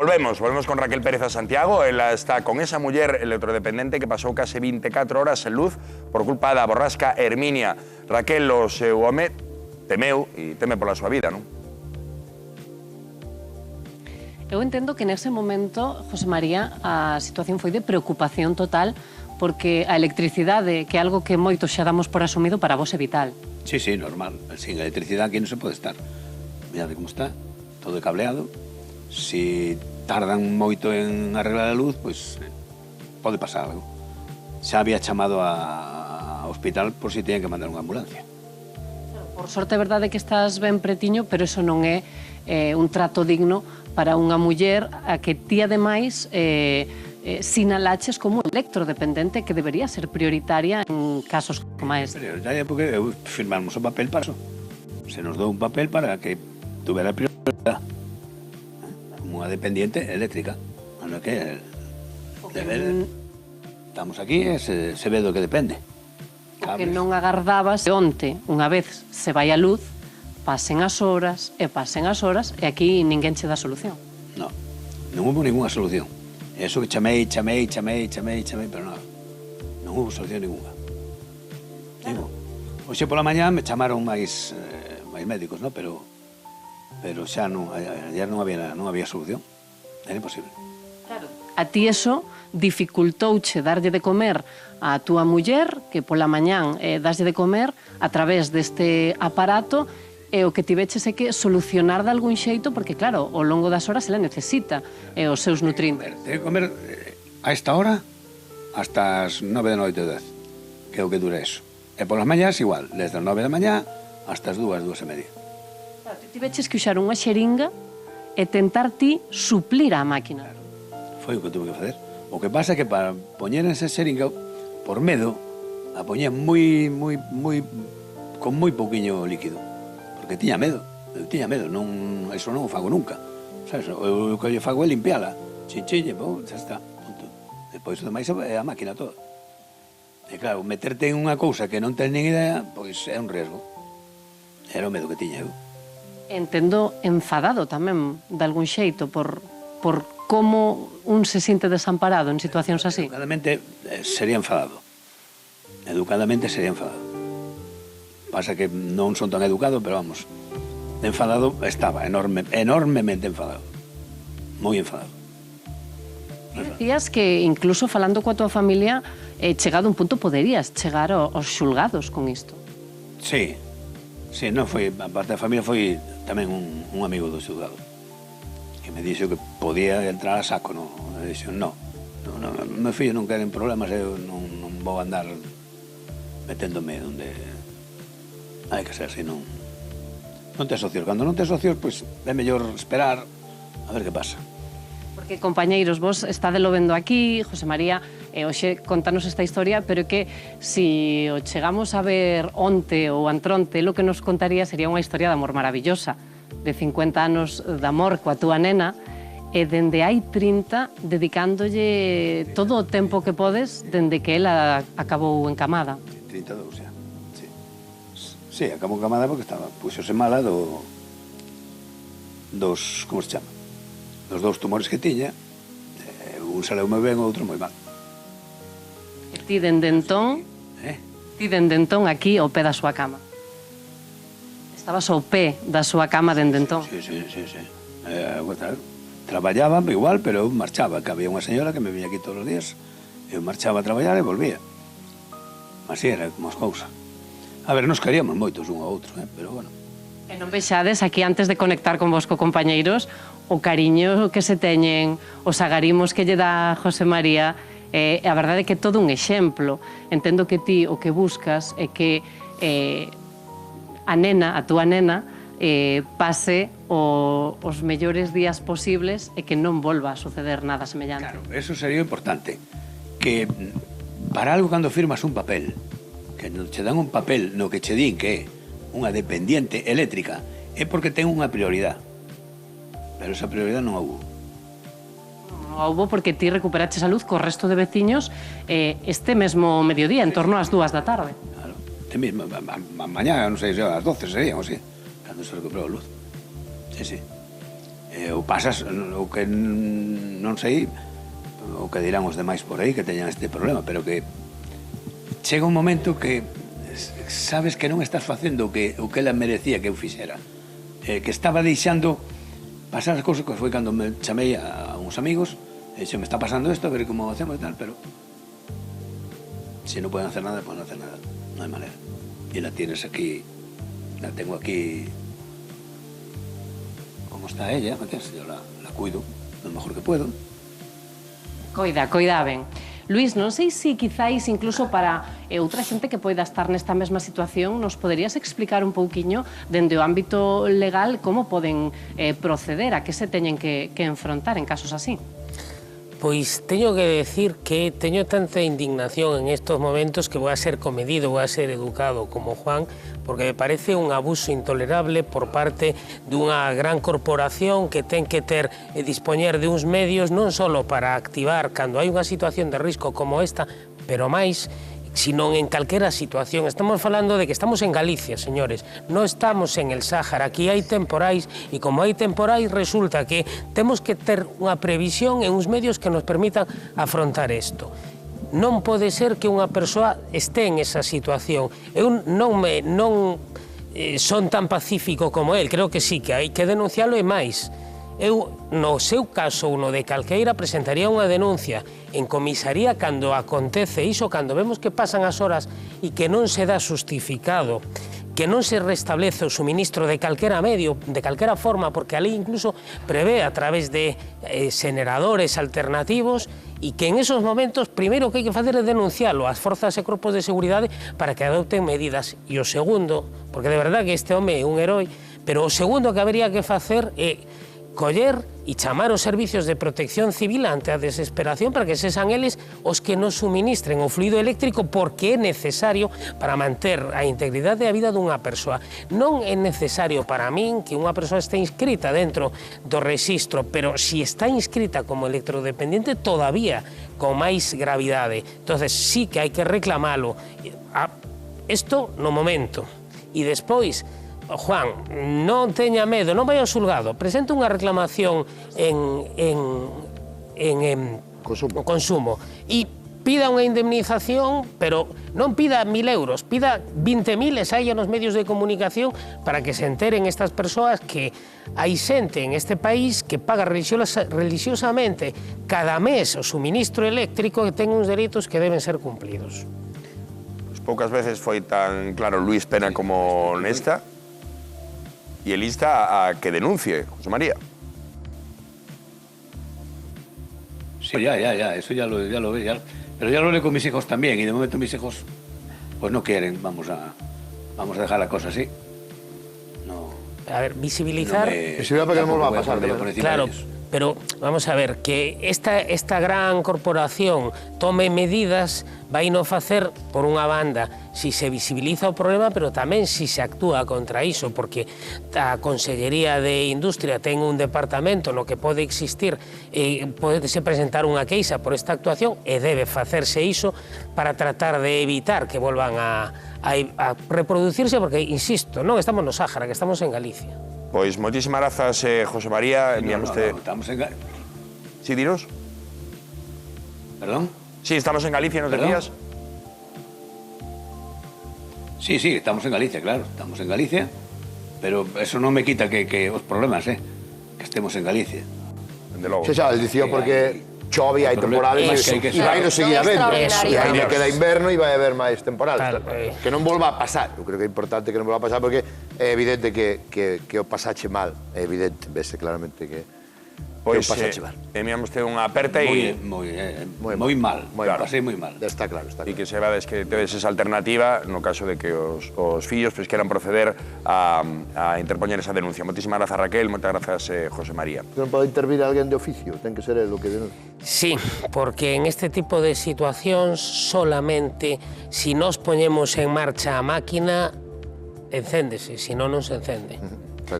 Volvemos con Raquel Pérez a Santiago. Ela está con esa muller electrodependente que pasou case 24 horas en luz por culpa da borrasca Herminia. Raquel, o seu home temeu e teme pola súa vida, non? Eu entendo que nese momento, José María, a situación foi de preocupación total porque a electricidade, que é algo que moitos xa damos por asumido, para vos é vital. Sí, normal. Sin electricidade aquí non se pode estar. Mirade como está, todo cableado. Si tardan moito en arreglar a luz, pois pode pasar algo. Xa había chamado ao hospital por si tenían que mandar unha ambulancia. Por sorte é verdade que estás ben pretiño, pero eso non é un trato digno para unha muller a que ti ademais sinalaches como electrodependente, que debería ser prioritaria en casos como este. Prioritaria porque firmamos o papel para eso. Se nos dou un papel para que tuvera prioridade. Como unha dependiente eléctrica. Bueno, que estamos aquí e se ve do que depende. O que non agardabas onte, unha vez se vai a luz, pasen as horas e aquí ninguén che dá solución. Non houve ninguna solución. Eso que chamei, pero nada. Non houve solución ninguna. Hoxe pola mañá me chamaron máis médicos, ¿no? Pero xa non, ayer non había solución. Era imposible. Claro. A ti eso dificultouche darlle de comer a túa muller, que pola mañán daslle de comer a través deste aparato, e o que tiveches é que solucionar de algún xeito, porque claro, ao longo das horas ela necesita os seus nutrientes. Ten que comer a esta hora hasta as 9 da noite ou 10, que é o que dura eso. E polas mañás igual, desde as 9 da mañá hasta as 2 e media. Claro, tiveches que usar unha xeringa e tentar ti suplir a máquina. Foi o que tuve que facer. O que pasa é que para poñer esa xeringa, por medo, a poñía con moi pouquiño líquido. Porque tiña medo, non, eso non o fago nunca. Sabes? O que eu fago é limpiala. Chinchille, xa está, punto. Depois o demais é a máquina toda. E claro, meterte en unha cousa que non ten nin idea, pois é un riesgo. Era o medo que tiña eu. Entendo enfadado tamén, de algún xeito, por como un se sinte desamparado en situacións así. Educadamente sería enfadado. Pasa que non son tan educado, pero vamos, enfadado estaba, enormemente enfadado. Moi enfadado. Decías que incluso falando coa tua familia, chegado a un punto poderías chegar aos xulgados con isto. Sí, non foi, a parte da familia foi tamén un amigo do xulgado, que me dixo que podía entrar a saco, non? Me dixo, non, meu fillo non queren problemas, eu non vou andar meténdome onde hai que ser así, non tes socios. Cando non tes socios, pois é mellor esperar a ver que pasa. Porque, compañeiros, vos estádelo vendo aquí, José María, hoxe contanos esta historia, pero que si o chegamos a ver onte ou antronte, lo que nos contaría sería unha historia de amor maravillosa, de 50 anos de amor coa túa nena, e dende hai 30 dedicándolle todo o tempo que podes dende que ela acabou encamada. 32, xa. Sí, acabou encamada porque puxose mala dos, como se chama? Dos dous tumores que tiña, un saleu moi ben, o outro moi mal. E ti dende entón, aquí ao pé da súa cama. Estabas ao pé da súa cama dende entón. Sí. Traballaba igual, pero eu marchaba, que había unha señora que me viña aquí todos os días, eu marchaba a traballar e volvía. Así era como as cousas. A ver, nos queríamos moitos un ao outro, pero bueno. E non vexades aquí, antes de conectar con vos, compañeiros, o cariño que se teñen, os agarimos que lle dá José María, a verdade é que é todo un exemplo. Entendo que ti o que buscas é que a túa nena, pase os mellores días posibles e que non volva a suceder nada semellante. Claro, eso sería importante. Que para algo cando firmas un papel, que che dan un papel no que che din que é unha dependiente eléctrica, é porque ten unha prioridade. Pero esa prioridade non houve. Non houve porque ti recuperaches a luz co resto de veciños este mesmo mediodía, en torno ás 2 da tarde. Claro, este mesmo, mañá, non sei, ás 12 sería, ou así, cando se recuperou a luz. Sí. O pasas, o que non sei, o que dirán os demais por aí que teñan este problema, pero que chega un momento que sabes que non estás facendo o que ela merecía que eu fixera, que estaba deixando pasar as cousas, que foi cando me chamei a uns amigos e dixo, me está pasando isto, a ver como hacemos e tal, pero si non pueden hacer nada, pueden hacer nada, non hai manera. E la tienes aquí, la tengo aquí, como está ella, yo la cuido lo mejor que puedo. Coida ben. Luís, non sei se quizáis incluso para outra xente que poida estar nesta mesma situación nos poderías explicar un pouquiño dende o ámbito legal como poden proceder, a que se teñen que enfrontar en casos así? Pois teño que decir que teño tanta indignación en estos momentos que voy a ser comedido, voy a ser educado como Juan, porque me parece un abuso intolerable por parte dunha gran corporación que ten que ter e dispoñer de uns medios non só para activar cando hai unha situación de risco como esta, pero máis, sino en calquera situación. Estamos falando de que estamos en Galicia, señores, non estamos en el Sáhara, aquí hai temporais e como hai temporais resulta que temos que ter unha previsión e uns medios que nos permitan afrontar isto. Non pode ser que unha persoa este en esa situación. Eu non son tan pacífico como el, creo que sí, que hai que denunciarlo e máis. Eu, no seu caso, no de calqueira, presentaría unha denuncia en comisaría cando acontece iso, cando vemos que pasan as horas e que non se dá justificado, que non se restablece o suministro de calquera medio, de calquera forma, porque a lei incluso prevé a través de generadores alternativos e que en esos momentos, primeiro que hai que facer é denunciarlo ás forzas e corpos de seguridade para que adopten medidas. E o segundo, porque de verdad que este home é un herói, pero o segundo que habería que facer é coller e chamar os servicios de protección civil ante a desesperación para que sexan eles os que nos suministren o fluido eléctrico porque é necesario para manter a integridade e a vida dunha persoa. Non é necesario para min que unha persoa este inscrita dentro do rexistro, pero si está inscrita como electrodependiente todavía con máis gravidade. Entonces sí que hai que reclamalo. Isto no momento. E despois, Juan, non teña medo, non vai ao xulgado, presenta unha reclamación en consumo e pida unha indemnización, pero non pida 1.000 euros, pida 20.000 e saia nos medios de comunicación para que se enteren estas persoas que hai xente en este país que paga religiosamente cada mes o suministro eléctrico que ten uns dereitos que deben ser cumplidos. Poucas veces foi tan claro Luís Pena como nesta. Y el insta a que denuncie, José María. Sí, ya, eso ya lo ve, pero ya lo leo con mis hijos también, y de momento mis hijos pues no quieren, vamos a dejar la cosa así. No. A ver, visibilizar... Visibilizar porque no nos va a pasar. Claro, pero vamos a ver, que esta gran corporación tome medidas vai no facer, por unha banda, si se visibiliza o problema, pero tamén si se actúa contra iso, porque a Consellería de Industria ten un departamento no que pode existir, podese presentar unha queixa por esta actuación e debe facerse iso para tratar de evitar que volvan a reproducirse, porque, insisto, non estamos no Sáhara, que estamos en Galicia. Pois moitísimas grazas, José María. No, estamos en Galicia. Sí, dinos. ¿Perdón? Sí, estamos en Galicia, ¿nos decías? Sí, estamos en Galicia, claro, estamos en Galicia, pero eso non me quita que os problemas, que estemos en Galicia. Dende logo. Sí, xa, el dicía porque chove, hai temporales e vai no seguir habendo. E ainda queda inverno e vai haber máis temporales. Que non volva a pasar. Eu creo que é importante que non volva a pasar porque é evidente que o pasache mal. É evidente, vese claramente que Pois teníamos unha aperta e... Moi mal, pasei moi mal. Está claro. E que se vades que tedes esa alternativa no caso de que os fillos queran proceder a interpoñer esa denuncia. Moitísimas grazas, Raquel, moitas grazas, José María. Non pode intervir alguén de oficio, ten que ser el o que denuncia. Sí, porque en este tipo de situacións solamente si nos poñemos en marcha a máquina encéndese, si non se encende.